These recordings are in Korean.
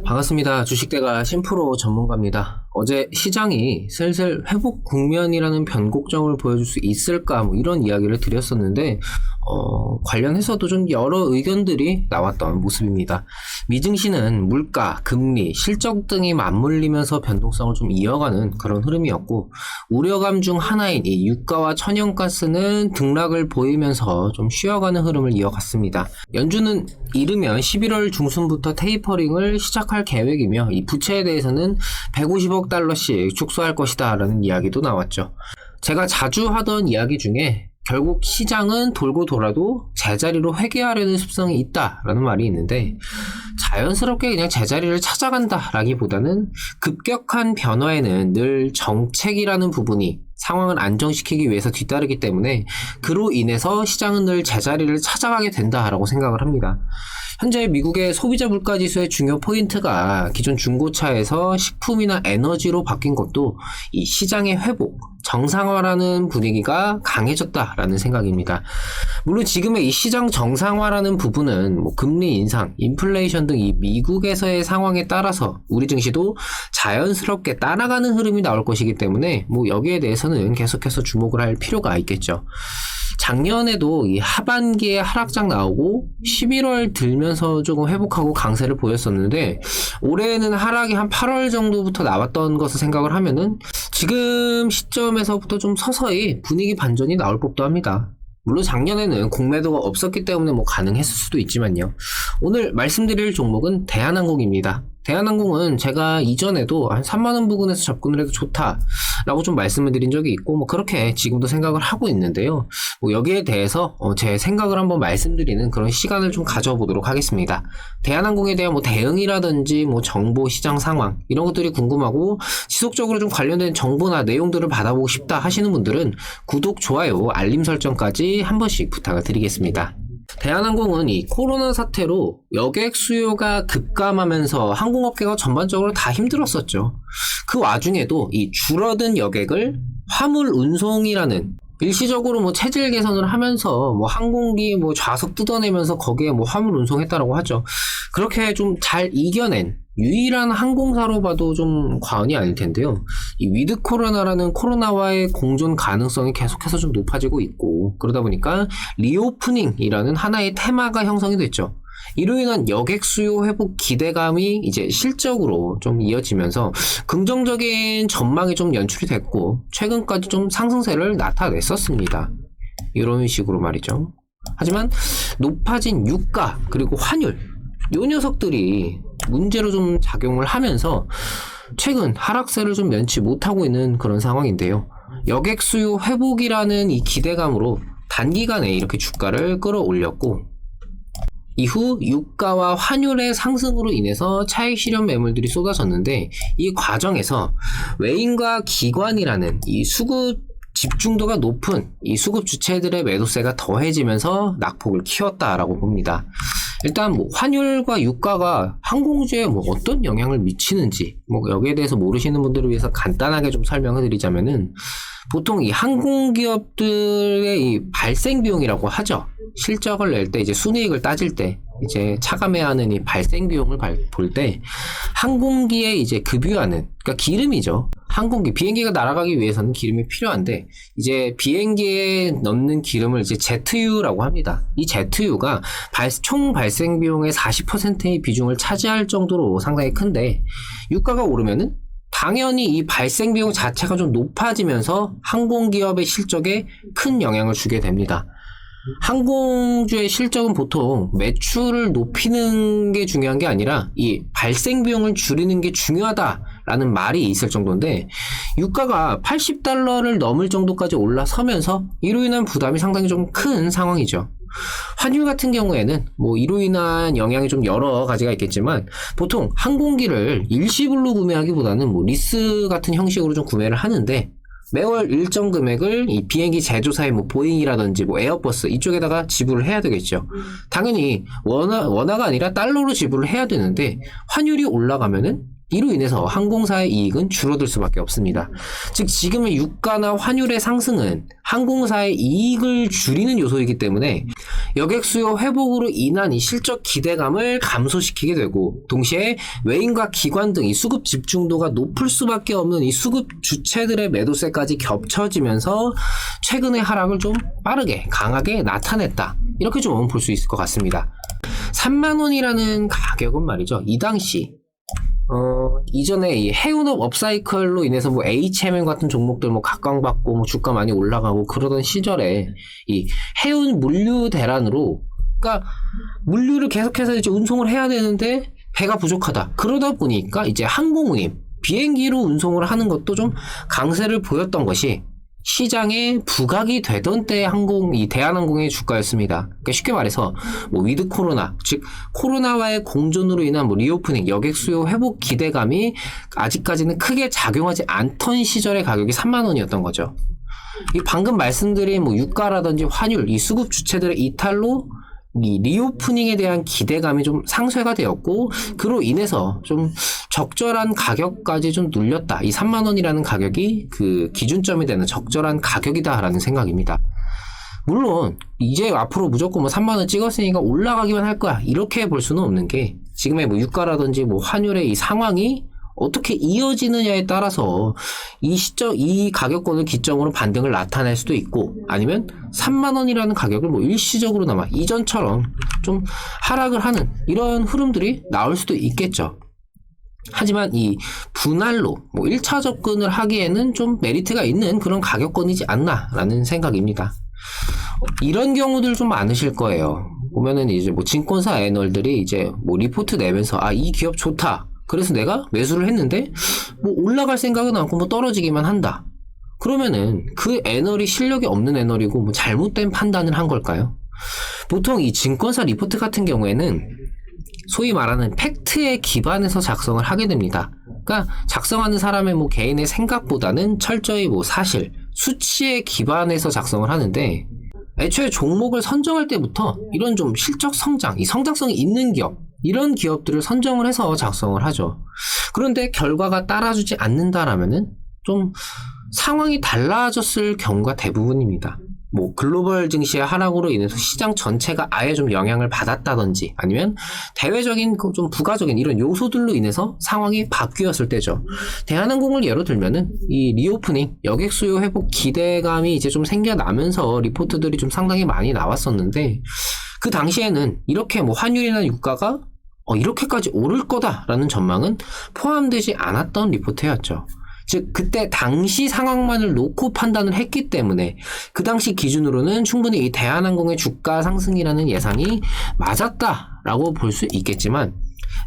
반갑습니다. 주식대가 심프로 전문가입니다. 어제 시장이 슬슬 회복 국면이라는 변곡점을 보여줄 수 있을까 이런 이야기를 드렸었는데 관련해서도 좀 여러 의견들이 나왔던 모습입니다. 미증시는 물가, 금리, 실적 등이 맞물리면서 변동성을 좀 이어가는 그런 흐름이었고, 우려감 중 하나인 이 유가와 천연가스는 등락을 보이면서 좀 쉬어가는 흐름을 이어갔습니다. 연준은 이르면 11월 중순부터 테이퍼링을 시작할 계획이며, 이 부채에 대해서는 150억 달러씩 축소할 것이다 라는 이야기도 나왔죠. 제가 자주 하던 이야기 중에 결국 시장은 돌고 돌아도 제자리로 회귀하려는 습성이 있다라는 말이 있는데, 자연스럽게 그냥 제자리를 찾아간다 라기보다는 급격한 변화에는 늘 정책이라는 부분이 상황을 안정시키기 위해서 뒤따르기 때문에 그로 인해서 시장은 늘 제자리를 찾아가게 된다라고 생각을 합니다. 현재 미국의 소비자 물가지수의 중요 포인트가 기존 중고차에서 식품이나 에너지로 바뀐 것도 이 시장의 회복, 정상화라는 분위기가 강해졌다라는 생각입니다. 물론 지금의 이 시장 정상화라는 부분은 금리 인상, 인플레이션 등 이 미국에서의 상황에 따라서 우리 증시도 자연스럽게 따라가는 흐름이 나올 것이기 때문에 여기에 대해서는 계속해서 주목을 할 필요가 있겠죠. 작년에도 이 하반기에 하락장 나오고 11월 들면서 조금 회복하고 강세를 보였었는데, 올해는 하락이 한 8월 정도부터 나왔던 것을 생각을 하면은 지금 시점에서부터 좀 서서히 분위기 반전이 나올 법도 합니다. 물론 작년에는 공매도가 없었기 때문에 가능했을 수도 있지만요. 오늘 말씀드릴 종목은 대한항공입니다. 대한항공은 제가 이전에도 한 3만원 부근에서 접근을 해도 좋다라고 좀 말씀을 드린 적이 있고, 그렇게 지금도 생각을 하고 있는데요. 여기에 대해서 제 생각을 한번 말씀드리는 그런 시간을 좀 가져보도록 하겠습니다. 대한항공에 대한 대응이라든지 정보 시장 상황 이런 것들이 궁금하고 지속적으로 좀 관련된 정보나 내용들을 받아보고 싶다 하시는 분들은 구독, 좋아요, 알림 설정까지 한 번씩 부탁을 드리겠습니다. 대한항공은 이 코로나 사태로 여객 수요가 급감하면서 항공업계가 전반적으로 다 힘들었었죠. 그 와중에도 이 줄어든 여객을 화물 운송이라는 일시적으로 체질 개선을 하면서 항공기 좌석 뜯어내면서 거기에 화물 운송했다라고 하죠. 그렇게 좀 잘 이겨낸 유일한 항공사로 봐도 좀 과언이 아닐 텐데요. 이 위드 코로나라는 코로나와의 공존 가능성이 계속해서 좀 높아지고 있고, 그러다 보니까 리오프닝이라는 하나의 테마가 형성이 됐죠. 이로 인한 여객 수요 회복 기대감이 이제 실적으로 좀 이어지면서 긍정적인 전망이 좀 연출이 됐고, 최근까지 좀 상승세를 나타냈었습니다. 이런 식으로 말이죠. 하지만 높아진 유가 그리고 환율, 이 녀석들이 문제로 좀 작용을 하면서 최근 하락세를 좀 면치 못하고 있는 그런 상황인데요. 여객 수요 회복이라는 이 기대감으로 단기간에 이렇게 주가를 끌어올렸고, 이후 유가와 환율의 상승으로 인해서 차익 실현 매물들이 쏟아졌는데, 이 과정에서 외인과 기관이라는 이 수급 집중도가 높은 이 수급 주체들의 매도세가 더해지면서 낙폭을 키웠다라고 봅니다. 일단 환율과 유가가 항공주에 어떤 영향을 미치는지 여기에 대해서 모르시는 분들을 위해서 간단하게 좀 설명을 드리자면은, 보통 이 항공기업들의 이 발생 비용이라고 하죠. 실적을 낼 때 이제 순이익을 따질 때 이제 차감해야 하는 이 발생 비용을 볼 때 항공기에 이제 급유하는, 그러니까 기름이죠. 항공기, 비행기가 날아가기 위해서는 기름이 필요한데, 이제 비행기에 넣는 기름을 이제 제트유라고 합니다. 이 제트유가 총 발생 비용의 40%의 비중을 차지할 정도로 상당히 큰데, 유가가 오르면은 당연히 이 발생 비용 자체가 좀 높아지면서 항공기업의 실적에 큰 영향을 주게 됩니다. 항공주의 실적은 보통 매출을 높이는 게 중요한 게 아니라 이 발생 비용을 줄이는 게 중요하다라는 말이 있을 정도인데, 유가가 80달러를 넘을 정도까지 올라서면서 이로 인한 부담이 상당히 좀 큰 상황이죠. 환율 같은 경우에는 이로 인한 영향이 좀 여러 가지가 있겠지만, 보통 항공기를 일시불로 구매하기보다는 리스 같은 형식으로 좀 구매를 하는데, 매월 일정 금액을 이 비행기 제조사의 보잉이라든지 에어버스 이쪽에다가 지불을 해야 되겠죠. 당연히 원화가 아니라 달러로 지불을 해야 되는데, 환율이 올라가면은 이로 인해서 항공사의 이익은 줄어들 수밖에 없습니다. 즉 지금의 유가나 환율의 상승은 항공사의 이익을 줄이는 요소이기 때문에 여객 수요 회복으로 인한 이 실적 기대감을 감소시키게 되고, 동시에 외인과 기관 등 이 수급 집중도가 높을 수밖에 없는 이 수급 주체들의 매도세까지 겹쳐지면서 최근의 하락을 좀 빠르게 강하게 나타냈다, 이렇게 좀 볼 수 있을 것 같습니다. 3만원이라는 가격은 말이죠, 이 당시 이전에 이 해운업 업사이클로 인해서 뭐 HMM 같은 종목들 뭐 각광받고 뭐 주가 많이 올라가고 그러던 시절에 이 해운 물류 대란으로, 그러니까 물류를 계속해서 이제 운송을 해야 되는데 배가 부족하다. 그러다 보니까 이제 항공운임, 비행기로 운송을 하는 것도 좀 강세를 보였던 것이 시장에 부각이 되던 때 이 대한항공의 주가였습니다. 그러니까 쉽게 말해서 뭐 위드 코로나, 즉 코로나와의 공존으로 인한 뭐 리오프닝, 여객 수요 회복 기대감이 아직까지는 크게 작용하지 않던 시절의 가격이 3만 원이었던 거죠. 이 방금 말씀드린 뭐 유가라든지 환율, 이 수급 주체들의 이탈로 이 리오프닝에 대한 기대감이 좀 상쇄가 되었고, 그로 인해서 좀 적절한 가격까지 좀 눌렸다. 이 3만 원이라는 가격이 그 기준점이 되는 적절한 가격이다라는 생각입니다. 물론 이제 앞으로 무조건 뭐 3만 원 찍었으니까 올라가기만 할 거야, 이렇게 볼 수는 없는 게, 지금의 뭐 유가라든지 뭐 환율의 이 상황이 어떻게 이어지느냐에 따라서 이 가격권을 기점으로 반등을 나타낼 수도 있고, 아니면 3만원이라는 가격을 뭐 일시적으로나마 이전처럼 좀 하락을 하는 이런 흐름들이 나올 수도 있겠죠. 하지만 이 분할로 뭐 1차 접근을 하기에는 좀 메리트가 있는 그런 가격권이지 않나라는 생각입니다. 이런 경우들 좀 많으실 거예요. 보면은 이제 뭐 증권사 애널들이 이제 뭐 리포트 내면서 이 기업 좋다, 그래서 내가 매수를 했는데 뭐 올라갈 생각은 않고 뭐 떨어지기만 한다. 그러면은 그 애널이 실력이 없는 애널이고 뭐 잘못된 판단을 한 걸까요? 보통 이 증권사 리포트 같은 경우에는 소위 말하는 팩트에 기반해서 작성을 하게 됩니다. 그러니까 작성하는 사람의 뭐 개인의 생각보다는 철저히 뭐 사실, 수치에 기반해서 작성을 하는데, 애초에 종목을 선정할 때부터 이런 좀 실적 성장, 이 성장성이 있는 기업, 이런 기업들을 선정을 해서 작성을 하죠. 그런데 결과가 따라주지 않는다라면은 좀 상황이 달라졌을 경우가 대부분입니다. 뭐 글로벌 증시의 하락으로 인해서 시장 전체가 아예 좀 영향을 받았다든지, 아니면 대외적인 좀 부가적인 이런 요소들로 인해서 상황이 바뀌었을 때죠. 대한항공을 예로 들면은 이 리오프닝, 여객 수요 회복 기대감이 이제 좀 생겨나면서 리포트들이 좀 상당히 많이 나왔었는데, 그 당시에는 이렇게 뭐 환율이나 유가가 이렇게까지 오를 거다라는 전망은 포함되지 않았던 리포트였죠. 즉 그때 당시 상황만을 놓고 판단을 했기 때문에 그 당시 기준으로는 충분히 이 대한항공의 주가 상승이라는 예상이 맞았다라고 볼 수 있겠지만,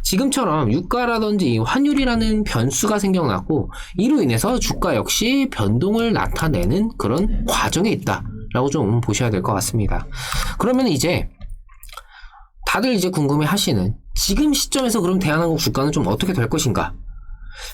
지금처럼 유가라든지 이 환율이라는 변수가 생겨났고, 이로 인해서 주가 역시 변동을 나타내는 그런 과정에 있다라고 좀 보셔야 될 것 같습니다. 그러면 이제 다들 이제 궁금해 하시는, 지금 시점에서 그럼 대한항공 주가는 좀 어떻게 될 것인가?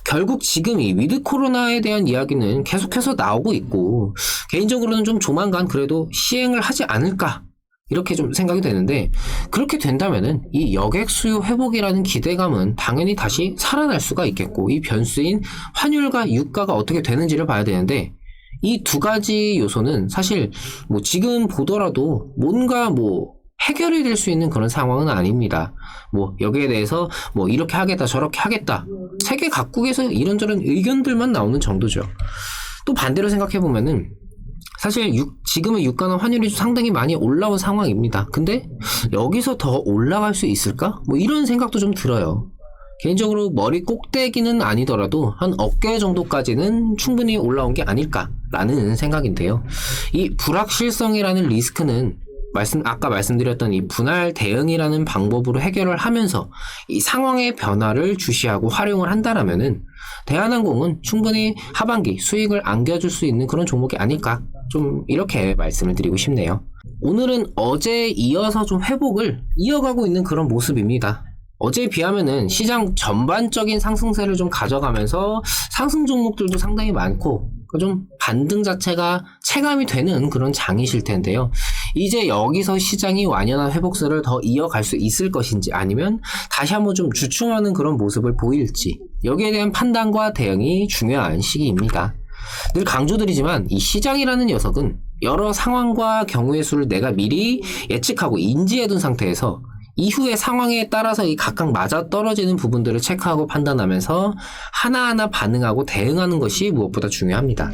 결국 지금 이 위드 코로나에 대한 이야기는 계속해서 나오고 있고, 개인적으로는 좀 조만간 그래도 시행을 하지 않을까, 이렇게 좀 생각이 되는데, 그렇게 된다면은 이 여객 수요 회복이라는 기대감은 당연히 다시 살아날 수가 있겠고, 이 변수인 환율과 유가가 어떻게 되는지를 봐야 되는데, 이 두 가지 요소는 사실 뭐 지금 보더라도 뭔가 뭐 해결이 될 수 있는 그런 상황은 아닙니다. 뭐 여기에 대해서 뭐 이렇게 하겠다 저렇게 하겠다, 세계 각국에서 이런저런 의견들만 나오는 정도죠. 또 반대로 생각해 보면은 사실 지금의 유가나 환율이 상당히 많이 올라온 상황입니다. 근데 여기서 더 올라갈 수 있을까? 뭐 이런 생각도 좀 들어요. 개인적으로 머리 꼭대기는 아니더라도 한 어깨 정도까지는 충분히 올라온 게 아닐까라는 생각인데요. 이 불확실성이라는 리스크는 아까 말씀드렸던 이 분할 대응이라는 방법으로 해결을 하면서 이 상황의 변화를 주시하고 활용을 한다라면은 대한항공은 충분히 하반기 수익을 안겨줄 수 있는 그런 종목이 아닐까, 좀 이렇게 말씀을 드리고 싶네요. 오늘은 어제에 이어서 좀 회복을 이어가고 있는 그런 모습입니다. 어제에 비하면은 시장 전반적인 상승세를 좀 가져가면서 상승 종목들도 상당히 많고 좀 반등 자체가 체감이 되는 그런 장이실 텐데요. 이제 여기서 시장이 완연한 회복세를 더 이어갈 수 있을 것인지 아니면 다시 한번 좀 주춤하는 그런 모습을 보일지 여기에 대한 판단과 대응이 중요한 시기입니다. 늘 강조드리지만 이 시장이라는 녀석은 여러 상황과 경우의 수를 내가 미리 예측하고 인지해둔 상태에서 이후의 상황에 따라서 이 각각 맞아떨어지는 부분들을 체크하고 판단하면서 하나하나 반응하고 대응하는 것이 무엇보다 중요합니다.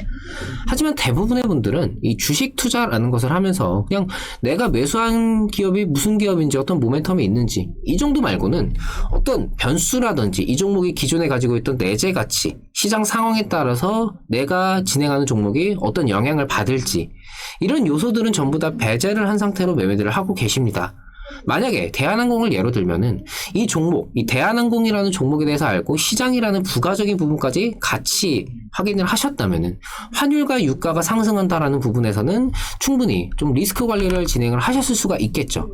하지만 대부분의 분들은 이 주식 투자라는 것을 하면서 그냥 내가 매수한 기업이 무슨 기업인지 어떤 모멘텀이 있는지 이 정도 말고는 어떤 변수라든지 이 종목이 기존에 가지고 있던 내재 가치, 시장 상황에 따라서 내가 진행하는 종목이 어떤 영향을 받을지 이런 요소들은 전부 다 배제를 한 상태로 매매들을 하고 계십니다. 만약에 대한항공을 예로 들면은 이 종목, 이 대한항공이라는 종목에 대해서 알고 시장이라는 부가적인 부분까지 같이 확인을 하셨다면은 환율과 유가가 상승한다라는 부분에서는 충분히 좀 리스크 관리를 진행을 하셨을 수가 있겠죠.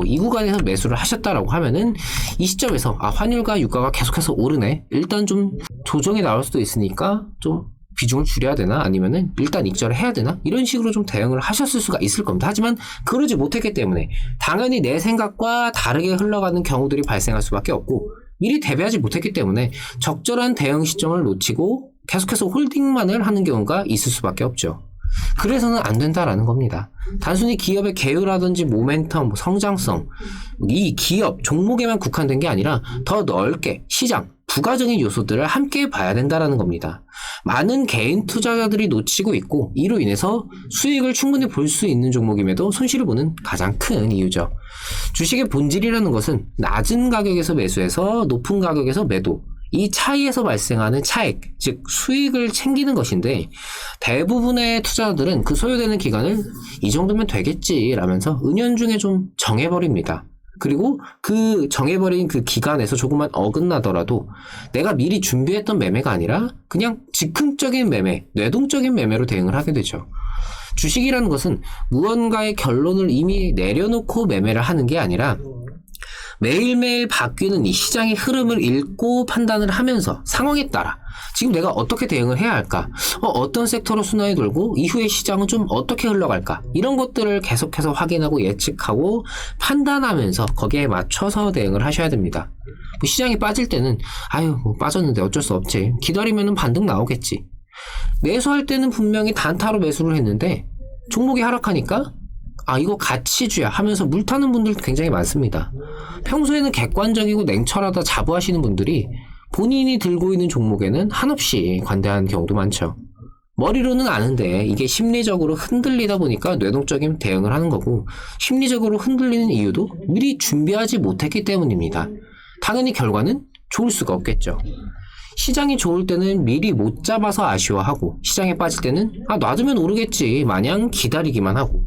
이 구간에서 매수를 하셨다라고 하면은 이 시점에서 환율과 유가가 계속해서 오르네. 일단 좀 조정이 나올 수도 있으니까 좀 비중을 줄여야 되나 아니면은 일단 익절을 해야 되나 이런 식으로 좀 대응을 하셨을 수가 있을 겁니다. 하지만 그러지 못했기 때문에 당연히 내 생각과 다르게 흘러가는 경우들이 발생할 수밖에 없고 미리 대비하지 못했기 때문에 적절한 대응 시점을 놓치고 계속해서 홀딩만을 하는 경우가 있을 수밖에 없죠. 그래서는 안 된다라는 겁니다. 단순히 기업의 개요라든지 모멘텀, 성장성 이 기업 종목에만 국한된 게 아니라 더 넓게 시장 부가적인 요소들을 함께 봐야 된다라는 겁니다. 많은 개인 투자자들이 놓치고 있고 이로 인해서 수익을 충분히 볼 수 있는 종목임에도 손실을 보는 가장 큰 이유죠. 주식의 본질이라는 것은 낮은 가격에서 매수해서 높은 가격에서 매도 이 차이에서 발생하는 차익, 즉 수익을 챙기는 것인데 대부분의 투자자들은 그 소요되는 기간을 이 정도면 되겠지라면서 은연중에 좀 정해버립니다. 그리고 그 정해버린 그 기간에서 조금만 어긋나더라도 내가 미리 준비했던 매매가 아니라 그냥 즉흥적인 매매, 뇌동적인 매매로 대응을 하게 되죠. 주식이라는 것은 무언가의 결론을 이미 내려놓고 매매를 하는 게 아니라 매일매일 바뀌는 이 시장의 흐름을 읽고 판단을 하면서 상황에 따라 지금 내가 어떻게 대응을 해야 할까? 어떤 섹터로 순환이 돌고 이후의 시장은 좀 어떻게 흘러갈까? 이런 것들을 계속해서 확인하고 예측하고 판단하면서 거기에 맞춰서 대응을 하셔야 됩니다. 시장이 빠질 때는 빠졌는데 어쩔 수 없지. 기다리면은 반등 나오겠지. 매수할 때는 분명히 단타로 매수를 했는데 종목이 하락하니까 이거 가치주야 하면서 물 타는 분들 굉장히 많습니다. 평소에는 객관적이고 냉철하다 자부하시는 분들이 본인이 들고 있는 종목에는 한없이 관대한 경우도 많죠. 머리로는 아는데 이게 심리적으로 흔들리다 보니까 뇌동적인 대응을 하는 거고 심리적으로 흔들리는 이유도 미리 준비하지 못했기 때문입니다. 당연히 결과는 좋을 수가 없겠죠. 시장이 좋을 때는 미리 못 잡아서 아쉬워하고 시장에 빠질 때는 놔두면 오르겠지 마냥 기다리기만 하고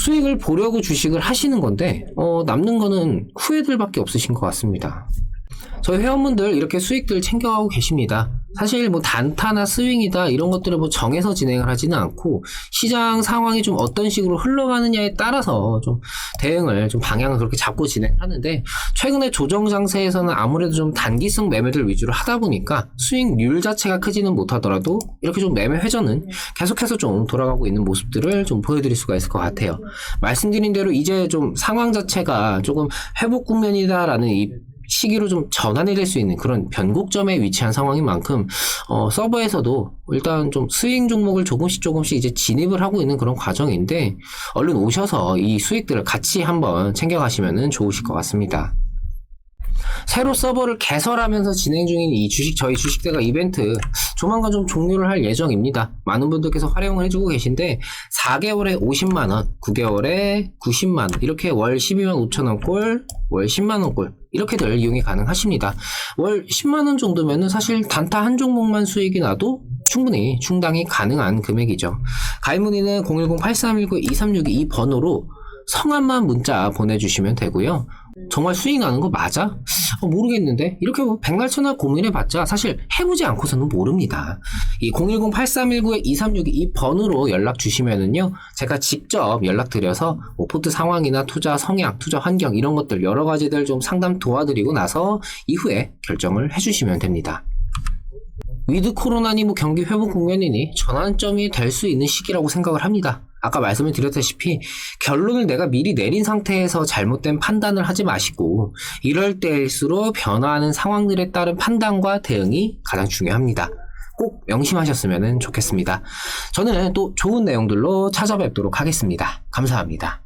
수익을 보려고 주식을 하시는 건데 남는 거는 후회들밖에 없으신 것 같습니다. 저희 회원분들 이렇게 수익들 챙겨가고 계십니다. 사실 단타나 스윙이다 이런 것들을 정해서 진행을 하지는 않고 시장 상황이 좀 어떤 식으로 흘러가느냐에 따라서 좀 대응을 좀 방향을 그렇게 잡고 진행하는데 최근에 조정 장세에서는 아무래도 좀 단기성 매매들 위주로 하다 보니까 수익률 자체가 크지는 못하더라도 이렇게 좀 매매 회전은 계속해서 좀 돌아가고 있는 모습들을 좀 보여드릴 수가 있을 것 같아요. 말씀드린 대로 이제 좀 상황 자체가 조금 회복 국면이다라는 이 시기로 좀 전환이 될 수 있는 그런 변곡점에 위치한 상황인 만큼 서버에서도 일단 좀 스윙 종목을 조금씩 이제 진입을 하고 있는 그런 과정인데 얼른 오셔서 이 수익들을 같이 한번 챙겨가시면 좋으실 것 같습니다. 새로 서버를 개설하면서 진행 중인 이 저희 주식대가 이벤트 조만간 좀 종료를 할 예정입니다. 많은 분들께서 활용을 해주고 계신데 4개월에 50만원, 9개월에 90만원 이렇게 월 12만 5천원 꼴, 월 10만원 꼴 이렇게들 이용이 가능하십니다. 월 10만원 정도면은 사실 단타 한 종목만 수익이 나도 충분히 충당이 가능한 금액이죠. 가입 문의는 010-8319-2362 이 번호로 성함만 문자 보내주시면 되고요. 정말 수익 나는 거 맞아? 모르겠는데 이렇게 백날천하 고민해봤자 사실 해보지 않고서는 모릅니다. 이 010-8319-2362 이 번호로 연락 주시면은요 제가 직접 연락드려서 포트 상황이나 투자 성향, 투자 환경 이런 것들 여러 가지들 좀 상담 도와드리고 나서 이후에 결정을 해주시면 됩니다. 위드 코로나니 경기 회복 국면이니 전환점이 될 수 있는 시기라고 생각을 합니다. 아까 말씀을 드렸다시피 결론을 내가 미리 내린 상태에서 잘못된 판단을 하지 마시고 이럴 때일수록 변화하는 상황들에 따른 판단과 대응이 가장 중요합니다. 꼭 명심하셨으면 좋겠습니다. 저는 또 좋은 내용들로 찾아뵙도록 하겠습니다. 감사합니다.